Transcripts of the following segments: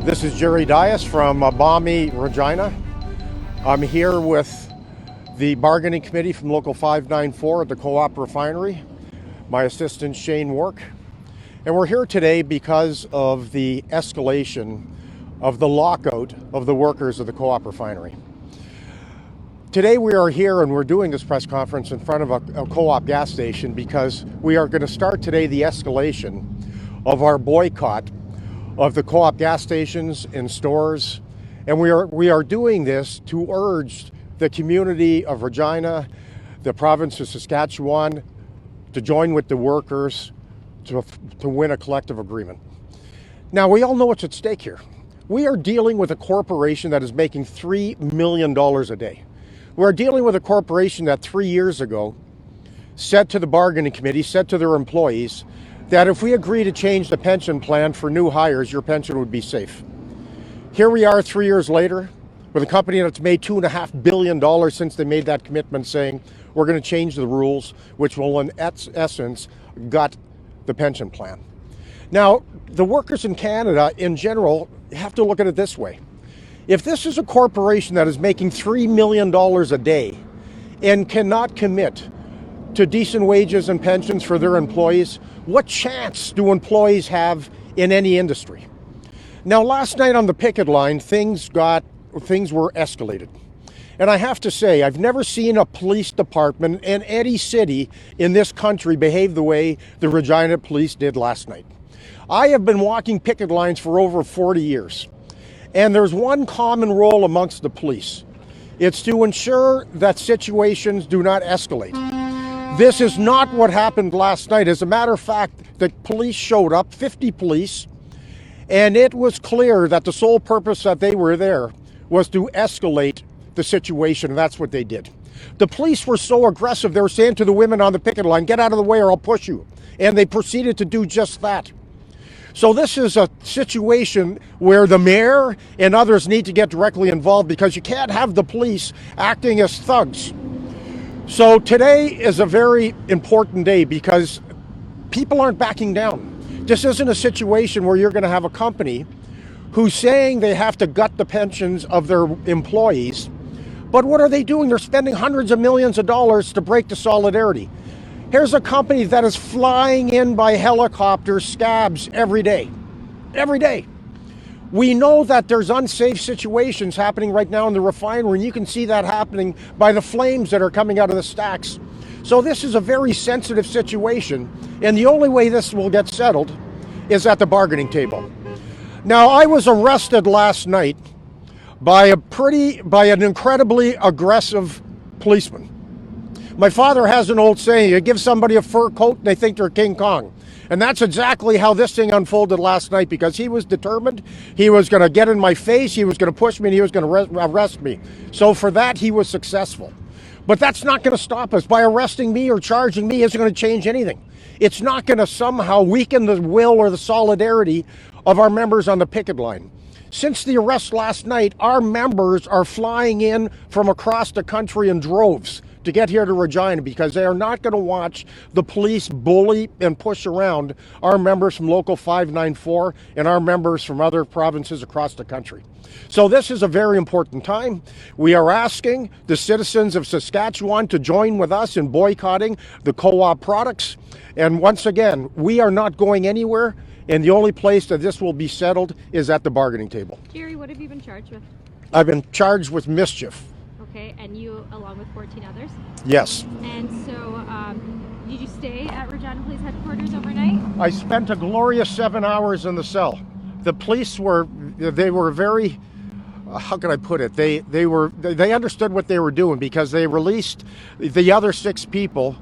This is Jerry Dias from balmy Regina. I'm here with the bargaining committee from Local 594 at the Co-op refinery, my assistant Shane Work. And we're here today because of the escalation of the lockout of the workers of the Co-op refinery. Today we are here and we're doing this press conference in front of a Co-op gas station because we are going to start today the escalation of our boycott of the Co-op gas stations and stores. And we are doing this to urge the community of Regina, the province of Saskatchewan, to join with the workers to win a collective agreement. Now, we all know what's at stake here. We are dealing with a corporation that is making $3 million a day. We're dealing with a corporation that 3 years ago said to the bargaining committee, said to their employees, that if we agree to change the pension plan for new hires, your pension would be safe. Here we are 3 years later with a company that's made $2.5 billion since they made that commitment, saying we're going to change the rules, which will in essence gut the pension plan. Now, the workers in Canada in general have to look at it this way. If this is a corporation that is making $3 million a day and cannot commit to decent wages and pensions for their employees, what chance do employees have in any industry? Now, last night on the picket line, things were escalated. And I have to say, I've never seen a police department in any city in this country behave the way the Regina police did last night. I have been walking picket lines for over 40 years. And there's one common role amongst the police. It's to ensure that situations do not escalate. This is not what happened last night. As a matter of fact, the police showed up, 50 police, and it was clear that the sole purpose that they were there was to escalate the situation, and that's what they did. The police were so aggressive, they were saying to the women on the picket line, get out of the way or I'll push you. And they proceeded to do just that. So this is a situation where the mayor and others need to get directly involved because you can't have the police acting as thugs. So today is a very important day because people aren't backing down. This isn't a situation where you're going to have a company who's saying they have to gut the pensions of their employees. But what are they doing? They're spending hundreds of millions of dollars to break the solidarity. Here's a company that is flying in by helicopter scabs every day. Every day. We know that there's unsafe situations happening right now in the refinery, and you can see that happening by the flames that are coming out of the stacks. So this is a very sensitive situation, and the only way this will get settled is at the bargaining table. Now, I was arrested last night by an incredibly aggressive policeman. My father has an old saying, you give somebody a fur coat, and they think they're King Kong. And that's exactly how this thing unfolded last night, because he was determined. He was going to get in my face, he was going to push me, and he was going to arrest me. So for that, he was successful. But that's not going to stop us. By arresting me or charging me isn't going to change anything. It's not going to somehow weaken the will or the solidarity of our members on the picket line. Since the arrest last night, our members are flying in from across the country in droves to get here to Regina because they are not going to watch the police bully and push around our members from Local 594 and our members from other provinces across the country. So this is a very important time. We are asking the citizens of Saskatchewan to join with us in boycotting the co-op products. And once again, we are not going anywhere, and the only place that this will be settled is at the bargaining table. Jerry, what have you been charged with? I've been charged with mischief. Okay, and you along with 14 others? Yes. And so, did you stay at Regina Police Headquarters overnight? I spent a glorious 7 hours in the cell. The police were very, how can I put it? They understood what they were doing because they released the other 6 people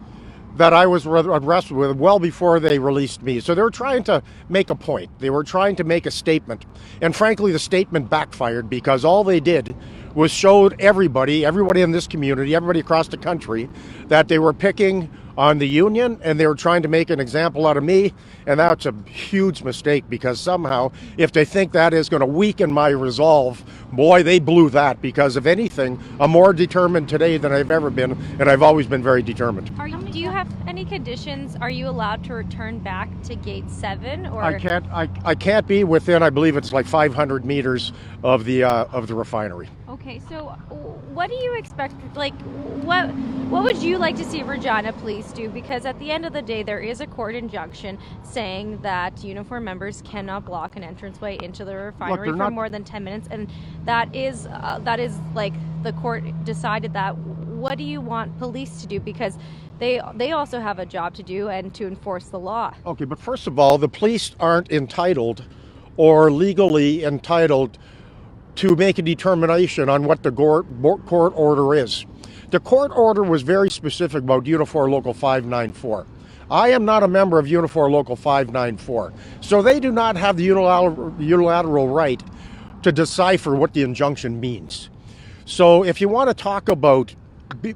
that I was arrested with well before they released me. So they were trying to make a point. They were trying to make a statement. And frankly, the statement backfired because all they did was showed everybody in this community, everybody across the country, that they were picking on the union, and they were trying to make an example out of me, and that's a huge mistake, because somehow, if they think that is going to weaken my resolve, boy, they blew that, because if anything, I'm more determined today than I've ever been, and I've always been very determined. Do you have any conditions? Are you allowed to return back to gate 7? Or I can't be within, I believe it's like 500 meters of the refinery. Okay, so what do you expect? Like, what would you like to see Regina Police do? Because at the end of the day, there is a court injunction saying that Unifor members cannot block an entranceway into the refinery for more than 10 minutes, and that is like the court decided that. What do you want police to do? Because they also have a job to do and to enforce the law. Okay, but first of all, the police aren't entitled or legally entitled to make a determination on what the court order is. The court order was very specific about Unifor Local 594. I am not a member of Unifor Local 594, so they do not have the unilateral right to decipher what the injunction means. So if you want to talk about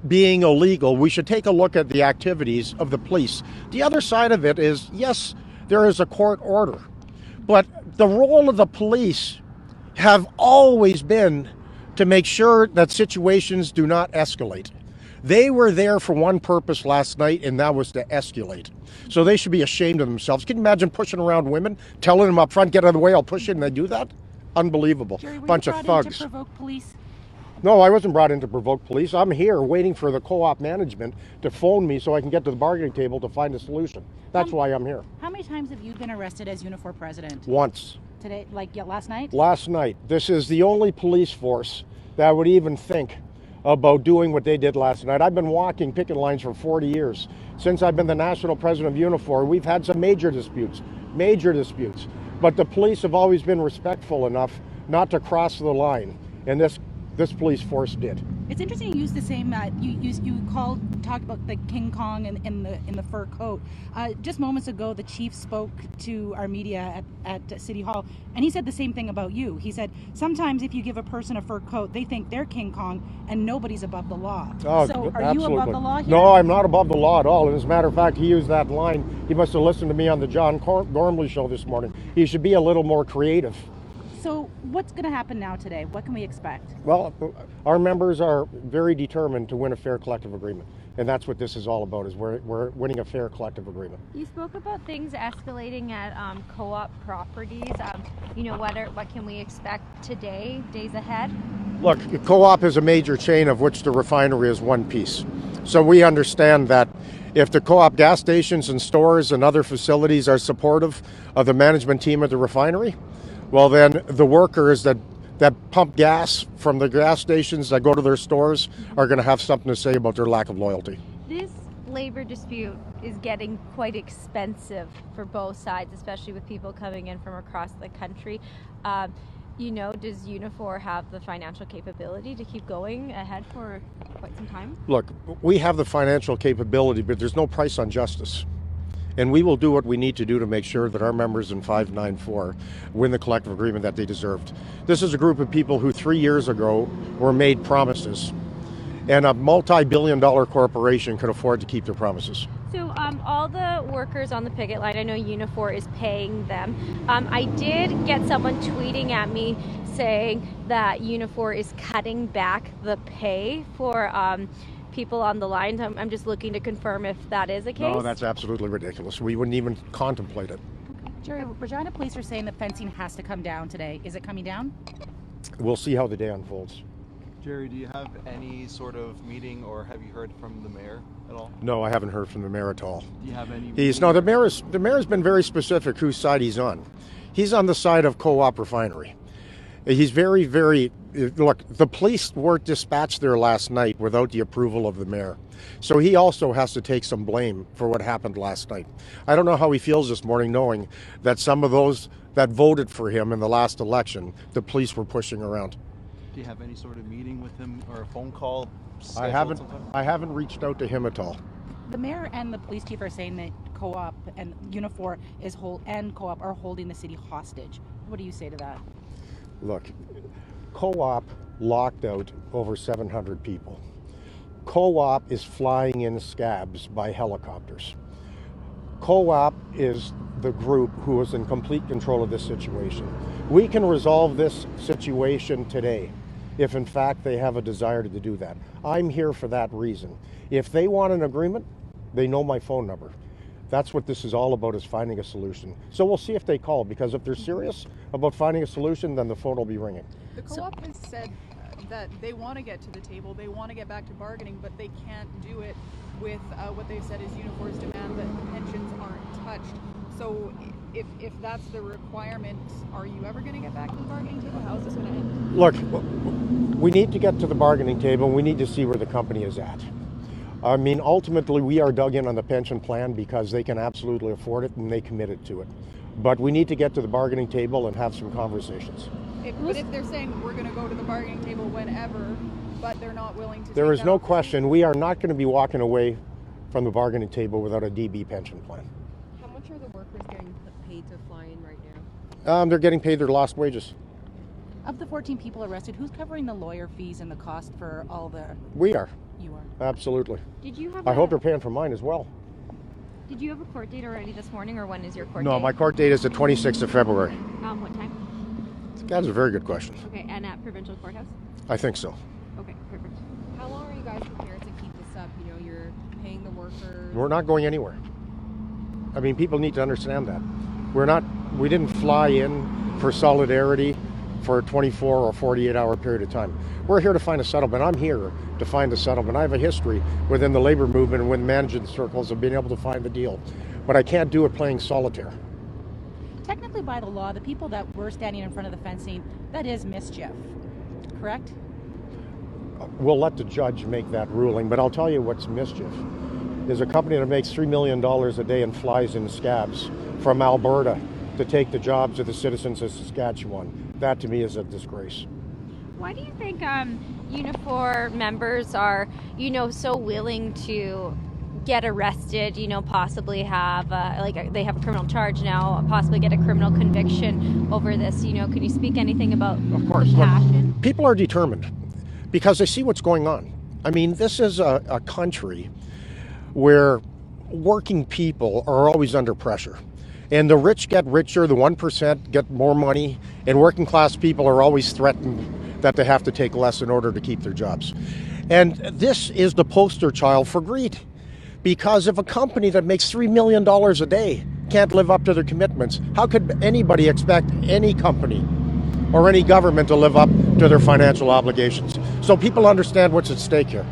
being illegal, we should take a look at the activities of the police. The other side of it is, yes, there is a court order, but the role of the police have always been to make sure that situations do not escalate. They were there for one purpose last night, and that was to escalate. So they should be ashamed of themselves. Can you imagine pushing around women, telling them up front, get out of the way, I'll push it, and they do that? Unbelievable. Jerry, bunch of thugs. To provoke police? No, I wasn't brought in to provoke police. I'm here waiting for the co-op management to phone me so I can get to the bargaining table to find a solution. That's why I'm here. How many times have you been arrested as Unifor president? Once. Today, last night? Last night. This is the only police force that would even think about doing what they did last night. I've been walking picket lines for 40 years. Since I've been the national president of Unifor, we've had some major disputes. But the police have always been respectful enough not to cross the line, and this police force did. It's interesting you use the same. Talked about the King Kong in the fur coat. Just moments ago, the chief spoke to our media at City Hall, and he said the same thing about you. He said sometimes if you give a person a fur coat, they think they're King Kong, and nobody's above the law. Oh, so are absolutely. you above the law here? No, I'm not above the law at all. And as a matter of fact, he used that line. He must have listened to me on the John Gormley show this morning. He should be a little more creative. So what's going to happen now today? What can we expect? Well, our members are very determined to win a fair collective agreement. And that's what this is all about, is we're winning a fair collective agreement. You spoke about things escalating at co-op properties. What can we expect today, days ahead? Look, Co-op is a major chain of which the refinery is one piece. So we understand that if the Co-op gas stations and stores and other facilities are supportive of the management team at the refinery, well, then the workers that pump gas from the gas stations that go to their stores are going to have something to say about their lack of loyalty. This labor dispute is getting quite expensive for both sides, especially with people coming in from across the country. Does Unifor have the financial capability to keep going ahead for quite some time? Look, we have the financial capability, but there's no price on justice. And we will do what we need to do to make sure that our members in 594 win the collective agreement that they deserved. This is a group of people who 3 years ago were made promises, and a multi-billion-dollar corporation could afford to keep their promises. So all the workers on the picket line, I know Unifor is paying them. I did get someone tweeting at me saying that Unifor is cutting back the pay for people on the line. I'm just looking to confirm if that is the case. No, that's absolutely ridiculous. We wouldn't even contemplate it. Jerry, Regina police are saying that fencing has to come down today. Is it coming down? We'll see how the day unfolds. Jerry, do you have any sort of meeting, or have you heard from the mayor at all? No, I haven't heard from the mayor at all. Do you have any? The mayor's been very specific whose side he's on. He's on the side of Co-op Refinery. He's very, very, look, the police weren't dispatched there last night without the approval of the mayor. So he also has to take some blame for what happened last night. I don't know how he feels this morning knowing that some of those that voted for him in the last election, the police were pushing around. Do you have any sort of meeting with him or a phone call? I haven't reached out to him at all. The mayor and the police chief are saying that Co-op and Unifor and Co-op are holding the city hostage. What do you say to that? Look, Co-op locked out over 700 people. Co-op is flying in scabs by helicopters. Co-op is the group who is in complete control of this situation. We can resolve this situation today if in fact they have a desire to do that. I'm here for that reason. If they want an agreement, they know my phone number. That's what this is all about, is finding a solution. So we'll see if they call, because if they're serious about finding a solution, then the phone will be ringing. The co-op has said that they want to get to the table, they want to get back to bargaining, but they can't do it with what they've said is Unifor's demand that pensions aren't touched. So if that's the requirement, are you ever going to get back to the bargaining table? How is this going to end? Look, we need to get to the bargaining table, and we need to see where the company is at. I mean, ultimately, we are dug in on the pension plan because they can absolutely afford it and they committed to it. But we need to get to the bargaining table and have some conversations. But if they're saying we're going to go to the bargaining table whenever, but they're not willing to There take is that no opportunity. question, we are not going to be walking away from the bargaining table without a DB pension plan. How much are the workers getting paid to fly in right now? They're getting paid their lost wages. Of the 14 people arrested, who's covering the lawyer fees and the cost for all the... We are, You are. absolutely. Did you have I hope they're paying for mine as well. Did you have a court date already this morning, or when is your court date? No, my court date is the 26th of February. What time? That's a very good question. Okay, and at Provincial Courthouse? I think so. Okay, perfect. How long are you guys prepared to keep this up? You know, you're paying the workers. We're not going anywhere. I mean, people need to understand that. We didn't fly in for solidarity for a 24 or 48-hour period of time. We're here to find a settlement. I'm here to find a settlement. I have a history within the labor movement and with management circles of being able to find the deal. But I can't do it playing solitaire. Technically, by the law, the people that were standing in front of the fencing, that is Mischief, correct? We'll let the judge make that ruling, but I'll tell you what's Mischief is a company that makes $3 million a day and flies in scabs from Alberta to take the jobs of the citizens of Saskatchewan. That to me is a disgrace. Why do you think Unifor members are, so willing to get arrested, possibly have, they have a criminal charge now, possibly get a criminal conviction over this? Could you speak anything about Of course. the Look, passion? people are determined because they see what's going on. I mean, this is a country where working people are always under pressure. And the rich get richer, the 1% get more money, and working class people are always threatened that they have to take less in order to keep their jobs. And this is the poster child for greed. Because if a company that makes $3 million a day can't live up to their commitments, how could anybody expect any company or any government to live up to their financial obligations? So people understand what's at stake here.